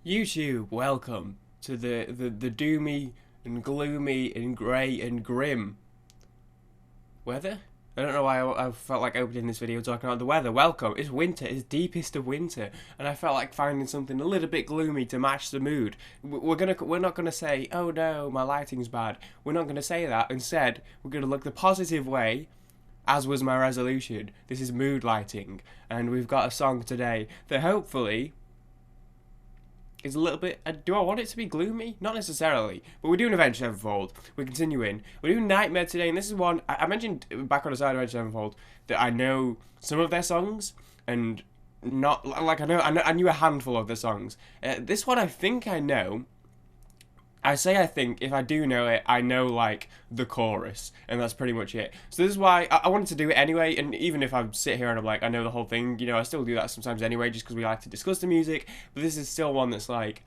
YouTube, welcome to the doomy and gloomy and grey and grim weather. I don't know why I felt like opening this video talking about the weather. Welcome. It's winter. It's deepest of winter, and I felt like finding something a little bit gloomy to match the mood. We're not gonna say, oh no, my lighting's bad. We're not gonna say that. Instead, we're gonna look the positive way. As was my resolution. This is mood lighting, and we've got a song today that hopefully is a little bit. Do I want it to be gloomy? Not necessarily, but we're doing Avenged Sevenfold. We're continuing. We're doing Nightmare today, and this is one I mentioned back on the side of Avenged Sevenfold that I know some of their songs, and not like I knew a handful of their songs. This one I think I know. I say I think, if I do know it, I know, like, the chorus, and that's pretty much it. So this is why I wanted to do it anyway, and even if I sit here and I'm like, I know the whole thing, you know, I still do that sometimes anyway, just because we like to discuss the music, but this is still one that's, like,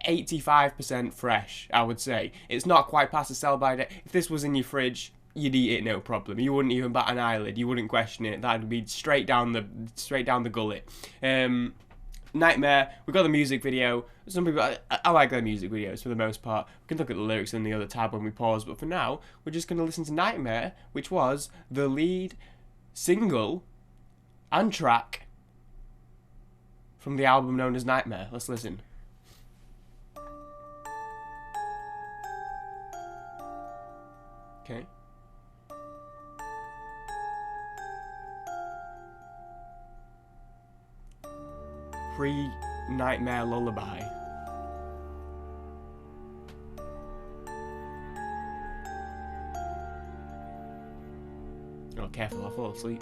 85% fresh, I would say. It's not quite past the sell-by date. If this was in your fridge, you'd eat it no problem. You wouldn't even bat an eyelid. You wouldn't question it. That'd be straight down the gullet. Nightmare, we got the music video. Some people, I like their music videos for the most part. We can look at the lyrics in the other tab when we pause, but for now, we're just going to listen to Nightmare, which was the lead single and track from the album known as Nightmare. Let's listen. Okay. Pre-Nightmare Lullaby. Oh, careful, I'll fall asleep.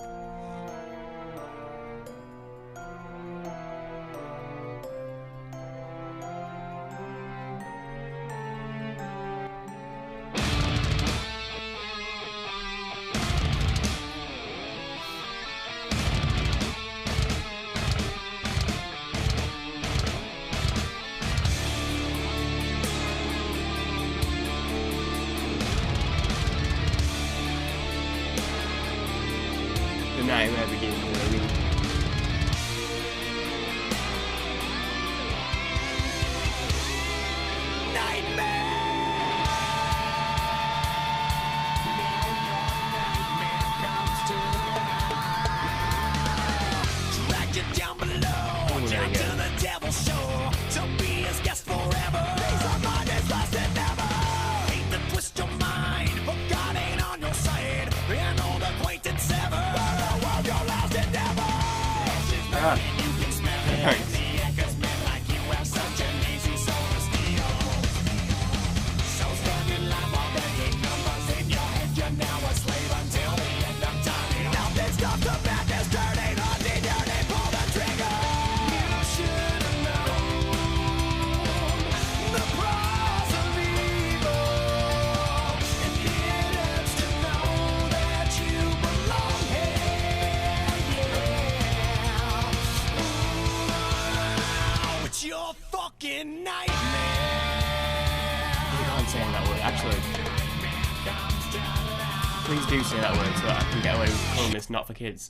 The nightmare begins, you know what I mean? Thanks. Your fucking nightmare. You can't say that word, actually. Please do say that word so that I can get away with calling this not for kids.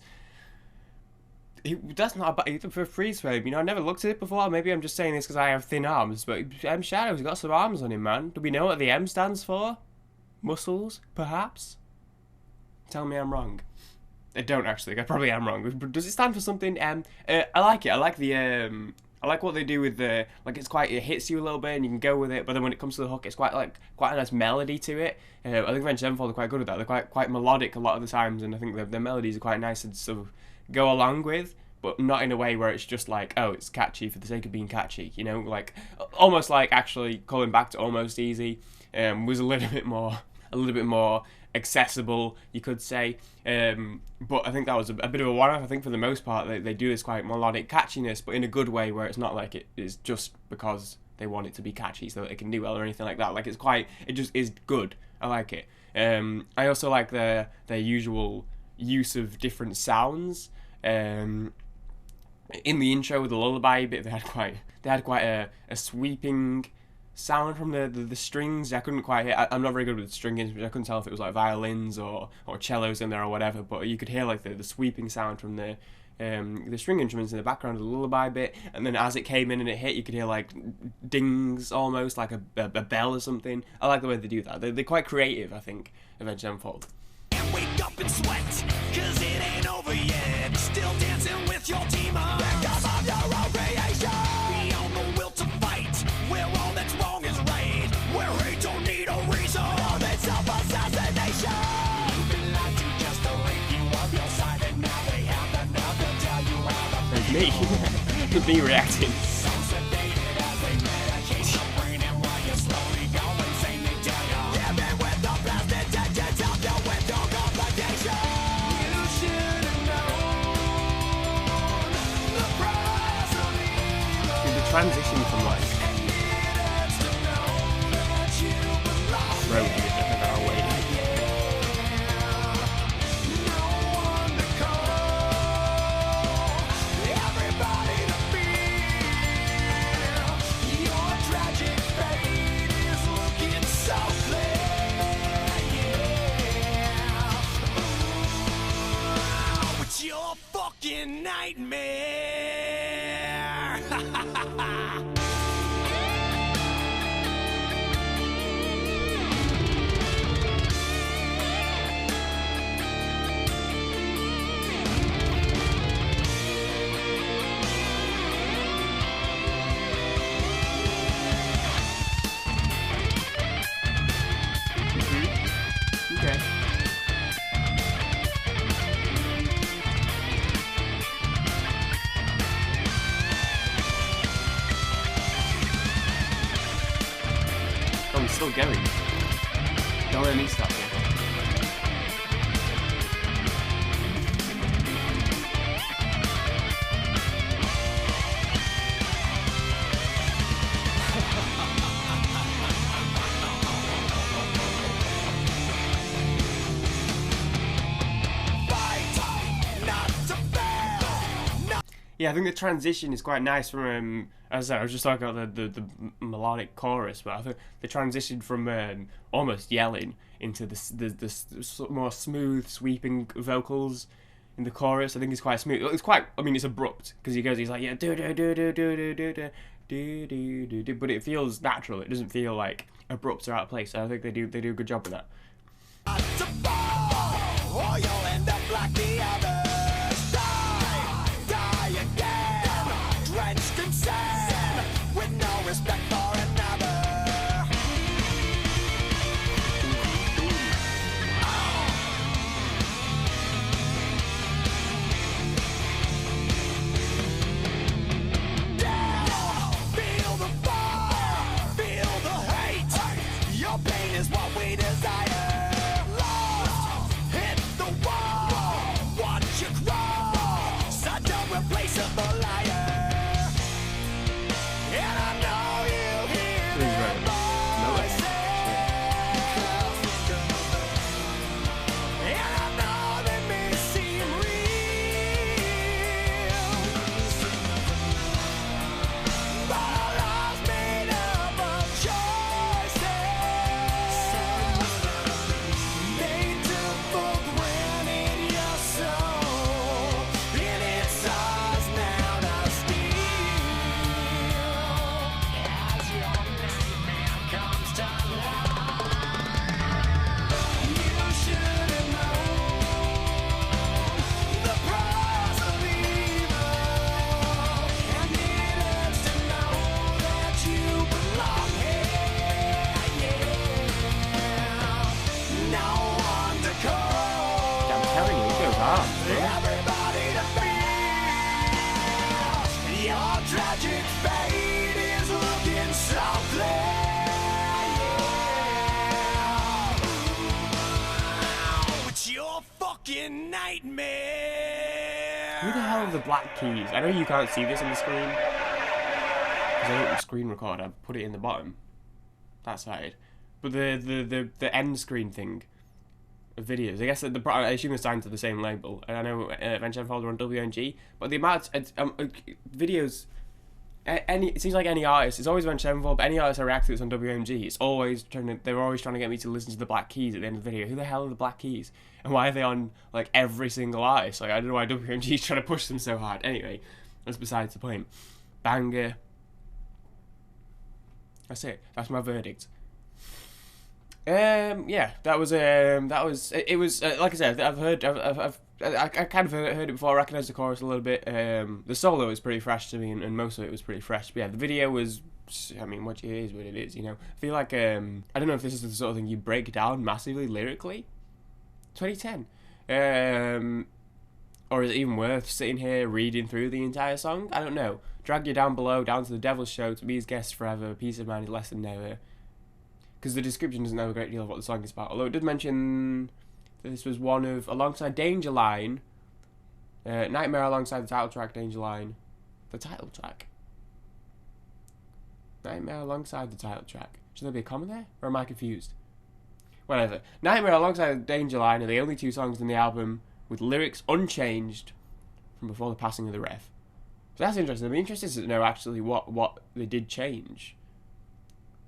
That's not bad for a freeze frame. You know, I never looked at it before. Maybe I'm just saying this because I have thin arms, but M Shadow's got some arms on him, man. Do we know what the M stands for? Muscles, perhaps? Tell me I'm wrong. I don't actually. I probably am wrong. Does it stand for something? I like it. I like the I like what they do with the, like, it hits you a little bit and you can go with it, but then when it comes to the hook, it's quite a nice melody to it. I think Avenged Sevenfold are quite good at that. They're quite melodic a lot of the times, and I think their melodies are quite nice to sort of go along with, but not in a way where it's just like, oh, it's catchy for the sake of being catchy, you know, like, almost like, actually, calling back to Almost Easy, was a little bit more accessible, you could say, but I think that was a bit of a one-off. I think for the most part they do this quite melodic catchiness, but in a good way, where it's not like it is just because they want it to be catchy so that it can do well or anything like that. Like, it just is good. I like it. I also like their usual use of different sounds. In the intro with the lullaby bit, they had quite a sweeping sound from the strings. I couldn't quite hear. I'm not very good with string instruments. I couldn't tell if it was like violins or cellos in there or whatever, but you could hear like the sweeping sound from the the string instruments in the background of the lullaby bit, and then as it came in and it hit, you could hear like dings almost, like a bell or something. I like the way they do that. They're quite creative, I think, Avenged Sevenfold. Wake up and sweat, cause it ain't over yet. Still dancing with your demons because of your own creation. Beyond the will to fight, where all that's wrong is right, where hate don't need a reason, all that self-assassination. You've been lied to just to rape you off your side, and now they have the nerve to tell you how to There's me. Me reacting. so sedated as they medicate your brain, and while you slowly go insane, they tell you give in with the best intentions, help you with your complication. You should have known the price of evil, The transition from like and needed to know that you belong. road music, I think I'll wait. No one to call, everybody to feel. Your tragic fate is looking so clear, yeah. Ooh, it's your fucking nightmare. Okay. Oh, he's still going. Don't let me stop here. Yeah, I think the transition is quite nice from, as I said, I was just talking about the melodic chorus, but I think the transition from almost yelling into the more smooth, sweeping vocals in the chorus, I think is quite smooth. It's quite, I mean, it's abrupt, because he's like, yeah, do do do do do do do do do do do, but it feels natural. It doesn't feel like abrupt or out of place. So I think they do a good job with that. To fall, or you'll end up like the others. Die again, drenched in sin, with no respect for another. Down, feel the fire, feel the hate. Your pain is what we desire. Lost, hit the wall, watch you crawl. Such a replaceable liar. And I know you hear This is very melodic. and I know they may seem real, but our lives made up of choices. They took for granted your soul, and it's ours now to steal. As your nightmare comes to life, you should have known the price of evil, and needed to know that you belong here, yeah. No one to call, I'm telling you, it goes on. everybody to feel. Your tragic fate is looking so clear, yeah. It's your fucking nightmare. Who the hell are the black keys? I know you can't see this on the screen, because I don't screen record. I put it in the bottom, that side. But the end screen thing of videos, I guess that I assume it's signed to the same label. And I know Avenged Sevenfold are on WNG, but the amount of videos it seems like any artist, it's always Avenged Sevenfold, but any artist I react to that's on WMG, they're always trying to get me to listen to the Black Keys at the end of the video. Who the hell are the Black Keys? And why are they on, like, every single artist? Like, I don't know why WMG is trying to push them so hard. Anyway, that's besides the point. Banger. That's it. That's my verdict. Yeah, that was it was like I said, I kind of heard it before. I recognised the chorus a little bit. The solo was pretty fresh to me, and most of it was pretty fresh. But yeah, the video was, I mean, what it is, you know. I feel like I don't know if this is the sort of thing you break down massively lyrically. 2010, or is it even worth sitting here reading through the entire song? I don't know. Drag you down below, down to the devil's show, to be his guest forever. Peace of mind is less than never. Because the description doesn't know a great deal of what the song is about. Although it did mention that this was one of, alongside Danger Line, Nightmare alongside the title track, Danger Line. The title track? Nightmare alongside the title track. Should there be a comma there? Or am I confused? Whatever. Nightmare alongside Danger Line are the only two songs in the album with lyrics unchanged from before the passing of the ref. So that's interesting. I'd be interested to know actually what they did change.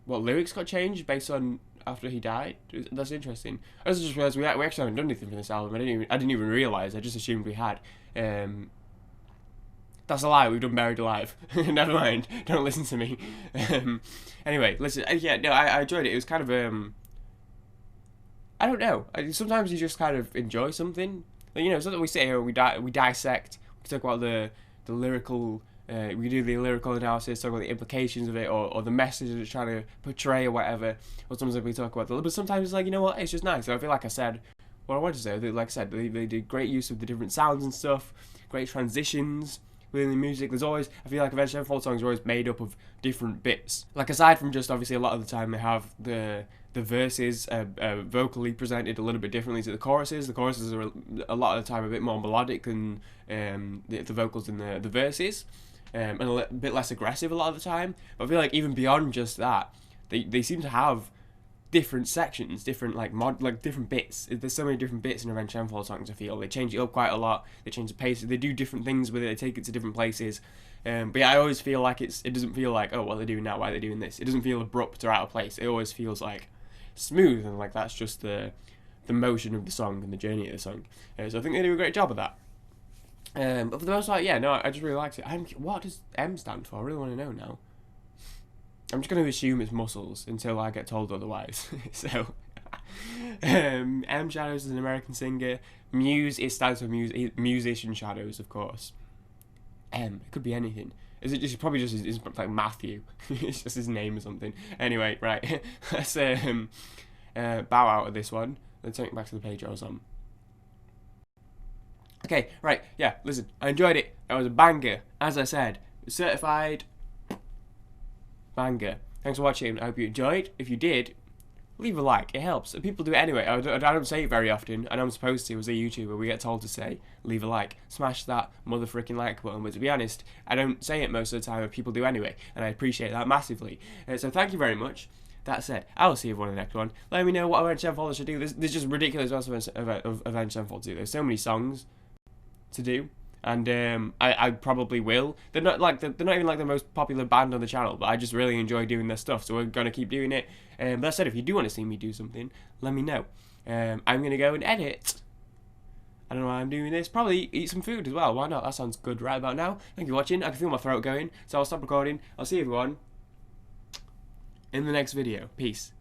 What lyrics got changed based on after he died? That's interesting. I just realised we actually haven't done anything for this album. I didn't even realise. I just assumed we had. That's a lie. We've done Buried Alive. Never mind. Don't listen to me. Anyway, listen. Yeah, no, I enjoyed it. It was kind of I don't know. Sometimes you just kind of enjoy something. Like, you know, something we sit here, we dissect. We talk about the lyrical. We do the lyrical analysis, talk about the implications of it, or the message that it's trying to portray, or whatever. Or sometimes we talk about but sometimes it's like, you know what, it's just nice. So I feel like I said what I wanted to say. Like I said, they did great use of the different sounds and stuff, great transitions within the music. There's always, I feel like Avenged Sevenfold songs are always made up of different bits. Like, aside from just, obviously, a lot of the time they have the verses vocally presented a little bit differently to the choruses. The choruses are a lot of the time a bit more melodic than the vocals in the verses. And a bit less aggressive a lot of the time. But I feel like even beyond just that, they seem to have different sections, different different bits. There's so many different bits in Avenged Sevenfold songs. I feel they change it up quite a lot. They change the pace. They do different things with it. They take it to different places. But yeah, I always feel like it doesn't feel like, oh, what are they doing now? Why are they doing this? It doesn't feel abrupt or out of place. It always feels like smooth, and like that's just the motion of the song and the journey of the song. So I think they do a great job of that. But for the most part, yeah, no, I just really liked it. What does M stand for? I really want to know now. I'm just going to assume it's muscles until I get told otherwise. So, M Shadows is an American singer. Muse, it stands for musician shadows, of course. M, it could be anything. Is it just probably just is like Matthew? It's just his name or something. Anyway, right. Let's bow out of this one. Let's take it back to the page I was on. Okay, right, yeah, listen, I enjoyed it. That was a banger. As I said, certified banger. Thanks for watching. I hope you enjoyed. If you did, leave a like. It helps. People do it anyway. I don't say it very often. I know I'm supposed to. As a YouTuber, we get told to say, leave a like. Smash that motherfucking like button. But to be honest, I don't say it most of the time, but people do anyway. And I appreciate that massively. So thank you very much. That said, I will see everyone in the next one. Let me know what Avenged Sevenfold should do. There's just ridiculous amounts of Avenged Sevenfold to do. There's so many songs to do, and I probably will. They're not even like the most popular band on the channel, but I just really enjoy doing their stuff, so we're gonna keep doing it. But that said, if you do want to see me do something, let me know. I'm gonna go and edit. I don't know why I'm doing this. Probably eat some food as well. Why not? That sounds good right about now. Thank you for watching. I can feel my throat going, so I'll stop recording. I'll see everyone in the next video. Peace.